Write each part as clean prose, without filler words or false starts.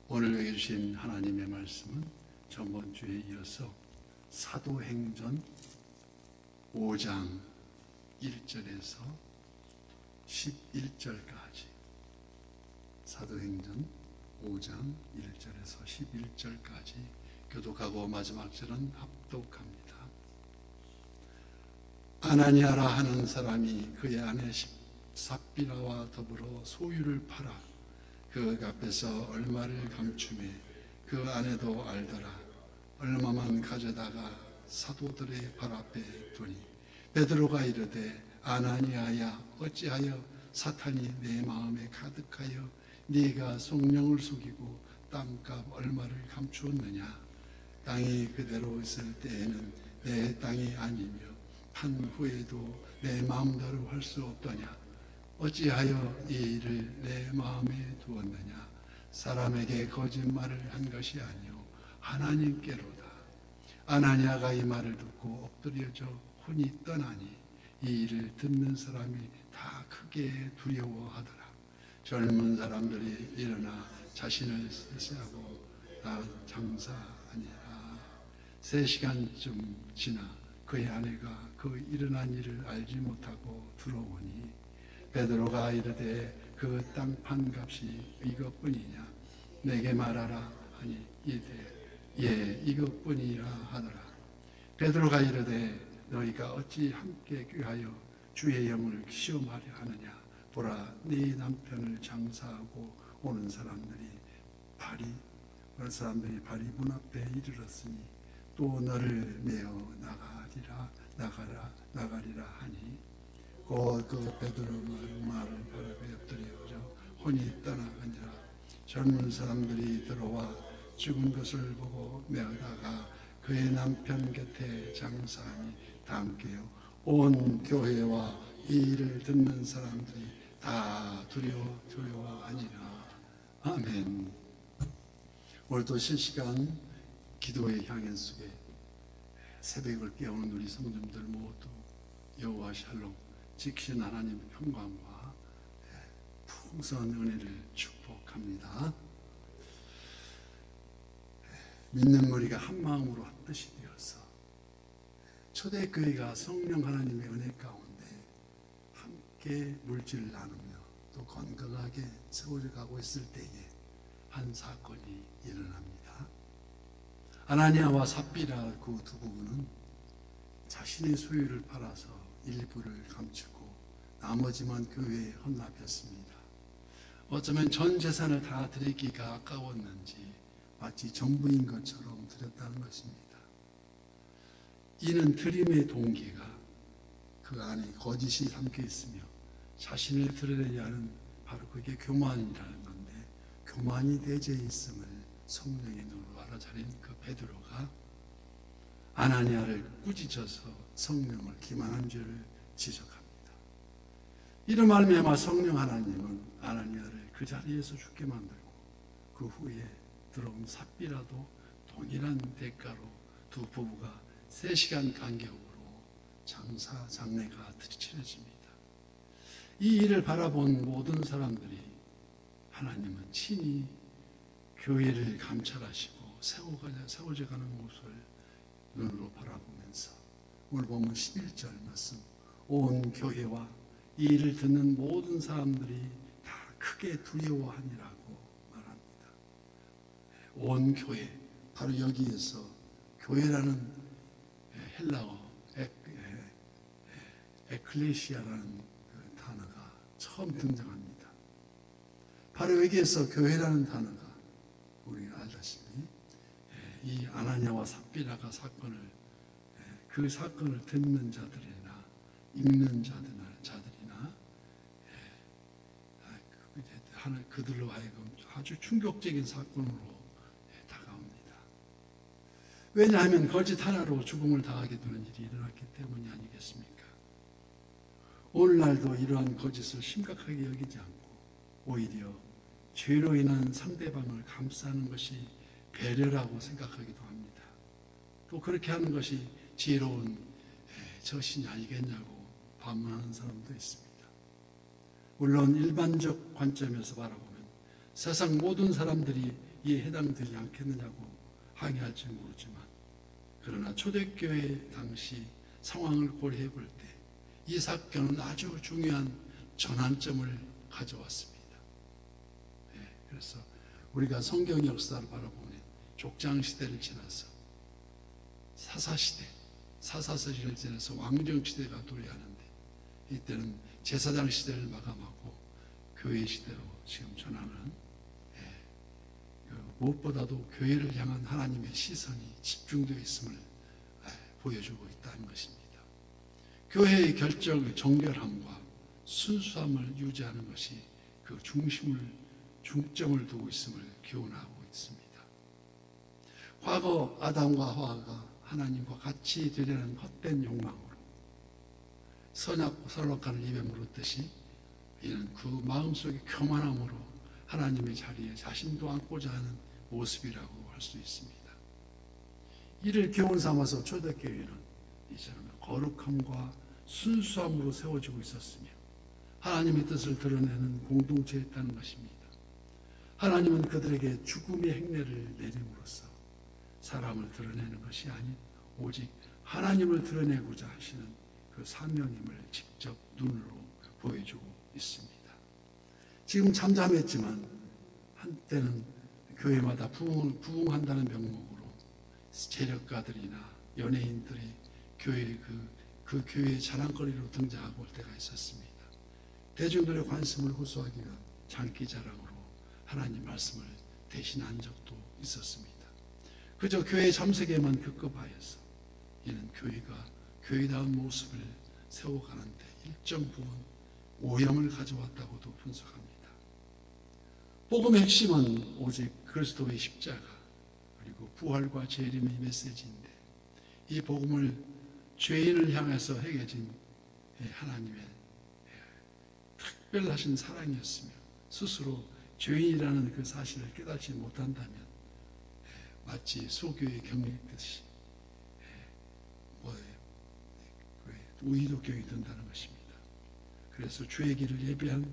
오늘 여기 주신 하나님의 말씀은 전번 주에 이어서 사도행전 5장 1절에서 11절까지, 사도행전 5장 1절에서 11절까지 교독하고 마지막 절은 합독합니다. 아나니아라 하는 사람이 그의 아내 삽비라와 더불어 소유를 팔아 그 앞에서 얼마를 감추매 그 아내도 알더라. 얼마만 가져다가 사도들의 발 앞에 두니 베드로가 이르되 아나니아야, 어찌하여 사탄이 내 마음에 가득하여 네가 성령을 속이고 땅값 얼마를 감추었느냐. 땅이 그대로 있을 때에는 내 땅이 아니며 판 후에도 내 마음대로 할 수 없더냐. 어찌하여 이 일을 내 마음에 두었느냐. 사람에게 거짓말을 한 것이 아니요 하나님께로다. 아나니아가 이 말을 듣고 엎드려져 혼이 떠나니 이 일을 듣는 사람이 다 크게 두려워하더라. 젊은 사람들이 일어나 자신을 세세하고 장사하니라. 3시간쯤 지나 그의 아내가 그 일어난 일을 알지 못하고 들어오니 베드로가 이르되 그 땅판 값이 이것뿐이냐. 내게 말하라 하니 이르되 예, 이것뿐이라 하더라. 베드로가 이르되 너희가 어찌 함께 귀하여 주의 영을 시험하려 하느냐. 보라, 네 남편을 장사하고 오는 사람들이 발이 문 앞에 이르렀으니 또 너를 메어 나가리라 하니 곧 그 베드로의 말을 바라보에 엎드려져 혼이 떠나가니라. 젊은 사람들이 들어와 죽은 것을 보고 메어다가 그의 남편 곁에 장사하니 다 함께요. 온 교회와 이 일을 듣는 사람들이 다 두려워하니라. 아멘. 오늘도 실시간 기도의 향연 속에 새벽을 깨우는 우리 성도님들 모두 여호와 샬롬 지키신 하나님의 평강과 풍성한 은혜를 축복합니다. 믿는 무리가 한 마음으로 한 뜻이 되어서 초대교회가 성령 하나님의 은혜 가운데 함께 물질을 나누며 또 건강하게 세워져 가고 있을 때에 한 사건이 일어납니다. 아나니아와 삽비라 그 두 부부는 자신의 소유를 팔아서 일부를 감추고 나머지만 교회에 헌납했습니다. 어쩌면 전 재산을 다 드리기가 아까웠는지 마치 전부인 것처럼 드렸다는 것입니다. 이는 드림의 동기가 그 안에 거짓이 담겨 있으며 자신을 드러내지 않은 바로 그게 교만이라는 건데, 교만이 내재해 있음을 성령의 눈으로 알아차린 그 베드로가 아나니아를 꾸짖어서 성령을 기만한 죄를 지적합니다. 이로 말미암아 성령 하나님은 아나니아를 그 자리에서 죽게 만들고 그 후에 들어온 삽비라도 동일한 대가로 두 부부가 3시간 간격으로 장례가 치러집니다. 이 일을 바라본 모든 사람들이 하나님은 친히 교회를 감찰하시고 세워져가는 모습을 눈으로 바라보면서 오늘 보면 11절 말씀, 온 교회와 이 일을 듣는 모든 사람들이 다 크게 두려워하니라고 말합니다. 온 교회, 바로 여기에서 교회라는 헬라어 에클레시아라는 그 단어가 처음 등장합니다. 바로 여기에서 교회라는 단어가 우리가 알다시피 이 아나니아와 삽비라가 그 사건을 듣는 자들이나 읽는 자들이나 그들로 하여금 아주 충격적인 사건으로 다가옵니다. 왜냐하면 거짓 하나로 죽음을 당하게 되는 일이 일어났기 때문이 아니겠습니까? 오늘날도 이러한 거짓을 심각하게 여기지 않고 오히려 죄로 인한 상대방을 감싸는 것이 배려라고 생각하기도 합니다. 또 그렇게 하는 것이 지혜로운 처신이 아니겠냐고 반문하는 사람도 있습니다. 물론 일반적 관점에서 바라보면 세상 모든 사람들이 이에 해당되지 않겠느냐고 항의할지 모르지만, 그러나 초대교회 당시 상황을 고려해 볼 때 이 사건은 아주 중요한 전환점을 가져왔습니다. 그래서 우리가 성경 역사를 바라보면 족장시대를 지나서 사사시대, 사사시대를 지나서 왕정시대가 도래하는데, 이때는 제사장 시대를 마감하고 교회 시대로 지금 전하는, 무엇보다도 교회를 향한 하나님의 시선이 집중되어 있음을 보여주고 있다는 것입니다. 교회의 정결함과 순수함을 유지하는 것이 그 중점을 두고 있음을 교훈하고 있습니다. 과거 아담과 하와가 하나님과 같이 되려는 헛된 욕망으로 선악과를 입에 물었듯이, 이는 그 마음속의 교만함으로 하나님의 자리에 자신도 앉고자 하는 모습이라고 할 수 있습니다. 이를 교훈 삼아서 초대교회는 이제는 거룩함과 순수함으로 세워지고 있었으며 하나님의 뜻을 드러내는 공동체였다는 것입니다. 하나님은 그들에게 죽음의 행례를 내림으로써 사람을 드러내는 것이 아닌 오직 하나님을 드러내고자 하시는 그 사명임을 직접 눈으로 보여주고 있습니다. 지금 잠잠했지만 한때는 교회마다 부흥한다는 명목으로 재력가들이나 연예인들이 그 교회의 자랑거리로 등장하고 올 때가 있었습니다. 대중들의 관심을 호소하기 위한 장기자랑으로 하나님 말씀을 대신한 적도 있었습니다. 그저 교회 참석에만 급급하여서 이는 교회가 교회다운 모습을 세워가는데 일정 부분 오염을 가져왔다고도 분석합니다. 복음의 핵심은 오직 그리스도의 십자가 그리고 부활과 재림의 메시지인데, 이 복음을 죄인을 향해서 행해진 하나님의 특별하신 사랑이었으며, 스스로 죄인이라는 그 사실을 깨닫지 못한다면 마치 소교에 경례했듯이 우이도경이 된다는 것입니다. 그래서 주의 길을 예비한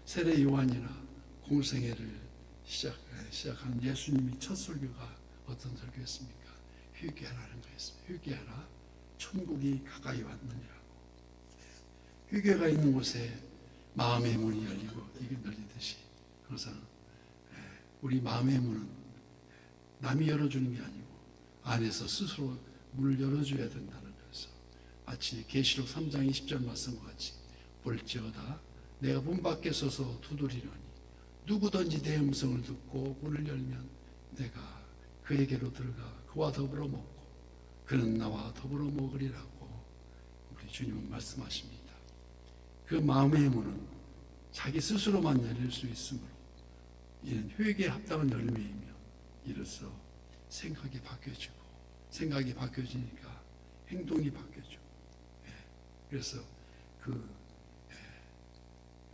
세례 요한이나 공생애를 시작한 예수님이 첫 설교가 어떤 설교였습니까? 회개하라는 거였습니다. 회개하라, 천국이 가까이 왔느니라고. 회개가 있는 곳에 마음의 문이 열리고 이게 열리듯이, 항상 우리 마음의 문은 남이 열어주는 게 아니고 안에서 스스로 문을 열어줘야 된다는 것에서, 마치 계시록 3장 20절 말씀과 같이 볼지어다 내가 문 밖에 서서 두드리노니 누구든지 내 음성을 듣고 문을 열면 내가 그에게로 들어가 그와 더불어 먹고 그는 나와 더불어 먹으리라고 우리 주님은 말씀하십니다. 그 마음의 문은 자기 스스로만 열릴 수 있으므로 이는 회개에 합당한 열매이며, 이로써 생각이 바뀌어지고, 생각이 바뀌어지니까 행동이 바뀌어지고, 그래서 그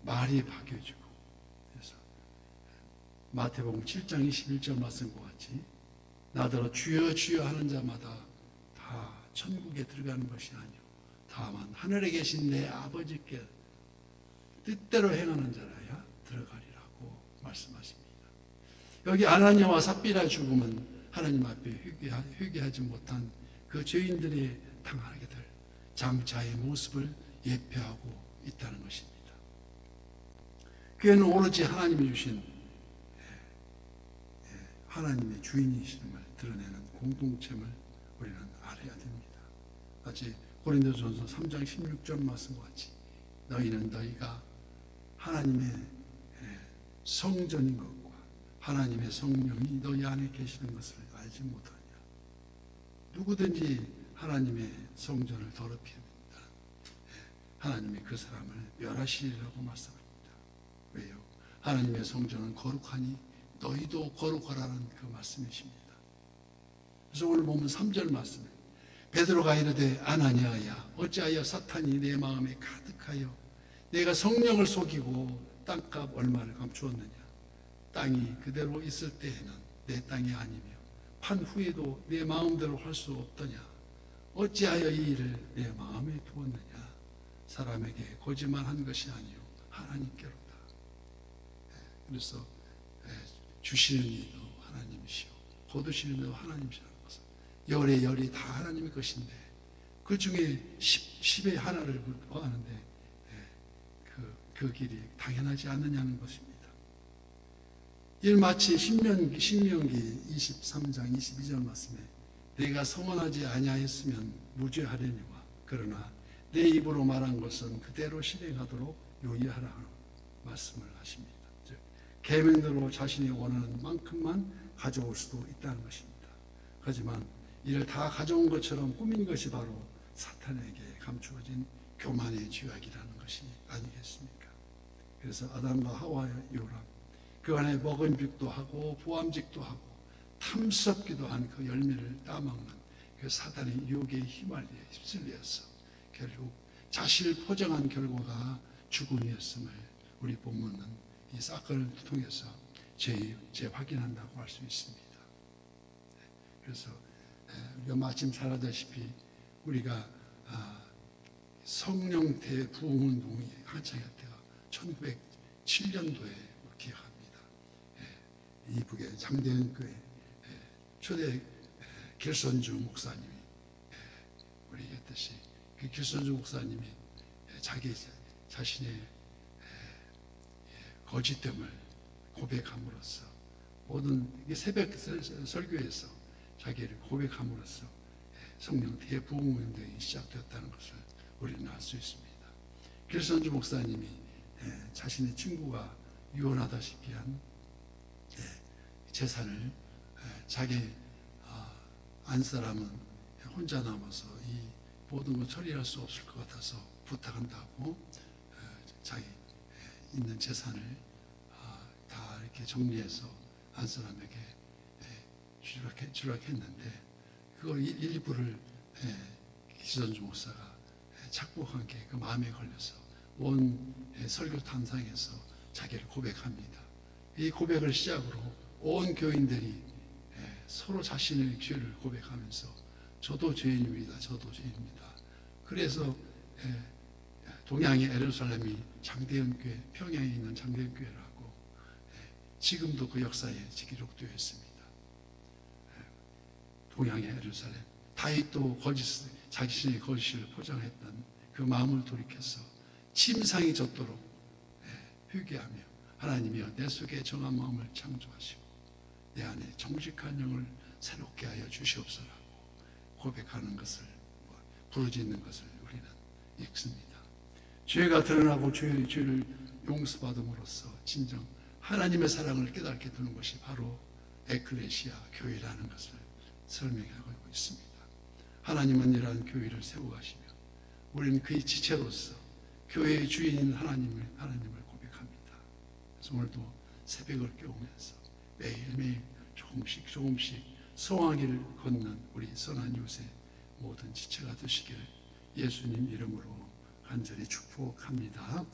말이 바뀌어지고, 그래서 마태복음 7장 21절 말씀과 같이 나더러 주여 주여 하는 자마다 다 천국에 들어가는 것이 아니요 다만 하늘에 계신 내 아버지께 뜻대로 행하는 자라야 들어가리라고 말씀하십니다. 여기 아나니아와 삽비라 죽음은 하나님 앞에 회개하지 못한 그 죄인들이 당하게 될 장차의 모습을 예표하고 있다는 것입니다. 교회는 오로지 하나님이 주신 하나님의 주인이심을 드러내는 공동체임을 우리는 알아야 됩니다. 마치 고린도전서 3장 16절 말씀과 같이 너희는 너희가 하나님의 성전인 것과 하나님의 성령이 너희 안에 계시는 것을 알지 못하냐. 누구든지 하나님의 성전을 더럽히면 하나님이 그 사람을 멸하시리라고 말씀합니다. 왜요? 하나님의 성전은 거룩하니 너희도 거룩하라는 그 말씀이십니다. 그래서 오늘 보면 3절 말씀에 베드로가 이르되 아나니아야 어찌하여 사탄이 내 마음에 가득하여 내가 성령을 속이고 땅값 얼마를 감추었느냐. 땅이 그대로 있을 때에는 내 땅이 아니며 판 후에도 내 마음대로 할 수 없더냐. 어찌하여 이 일을 내 마음에 두었느냐. 사람에게 거짓말한 것이 아니요 하나님께로다. 그래서 주시는 이도 하나님이시오, 거두시는 이도 하나님이시라는 것은 열의 열이 다 하나님의 것인데 그 중에 10의 하나를 구하는데 그 길이 당연하지 않느냐는 것입니다. 이 마치 신명기 23장 22절 말씀에 내가 선언하지 아니하였으면 무죄하려니와 그러나 내 입으로 말한 것은 그대로 실행하도록 요의하라 하는 말씀을 하십니다. 즉 계명대로 자신이 원하는 만큼만 가져올 수도 있다는 것입니다. 하지만 이를 다 가져온 것처럼 꾸민 것이 바로 사탄에게 감추어진 교만의 죄악이라는 것이 아니겠습니까? 그래서 아담과 하와의 요람, 그 안에 먹은죽도 하고 부함직도 하고 탐스럽기도 한 그 열매를 따먹는 그 사탄의 유혹에 휩쓸려서 결국 자신을 포장한 결과가 죽음이었음을 우리 본문은 이 사건을 통해서 재확인한다고 할 수 있습니다. 그래서 우리가 마침 잘 알다시피 우리가 성령 대부흥운동이 한창일 때가 1907년도에 기억합니다. 이북의 장대현 교회 초대 길선주 목사님이 우리 얘기했듯이 그 길선주 목사님이 자기 자신의 거짓됨을 고백함으로써 모든 새벽 설교에서 자기를 고백함으로써 성령 대부흥운동이 시작되었다는 것을 우리는 알 수 있습니다. 길선주 목사님이 자신의 친구가 유언하다시피 한 재산을 자기 안사람은 혼자 남아서 이 모든 걸 처리할 수 없을 것 같아서 부탁한다고 자기 있는 재산을 다 이렇게 정리해서 안사람에게 주락했는데 그거 일부를 기선주 목사가 착복한 게 그 마음에 걸려서 온 설교 탄상에서 자기를 고백합니다. 이 고백을 시작으로 온 교인들이 서로 자신의 죄를 고백하면서 저도 죄인입니다. 저도 죄인입니다. 그래서 동양의 예루살렘이 장대현 교회, 평양에 있는 장대현 교회라고 지금도 그 역사에 기록되어 있습니다. 동양의 예루살렘, 다윗도 자신의 거짓을 포장했던 그 마음을 돌이켜서 침상이 젖도록 회개하며 하나님이여 내 속에 정한 마음을 창조하시고 내 안에 정직한 영을 새롭게 하여 주시옵소서라고 고백하는 것을 부르짖는 것을 우리는 읽습니다. 죄가 드러나고 죄를 용서받음으로써 진정 하나님의 사랑을 깨닫게 되는 것이 바로 에클레시아 교회라는 것을 설명하고 있습니다. 하나님은 이러한 교회를 세워가시며 우리는 그의 지체로서 교회의 주인인 하나님을 고백합니다. 그래서 오늘도 새벽을 깨우면서 매일매일 조금씩 성화기를 걷는 우리 선한 요새 모든 지체가 되시길 예수님 이름으로 간절히 축복합니다.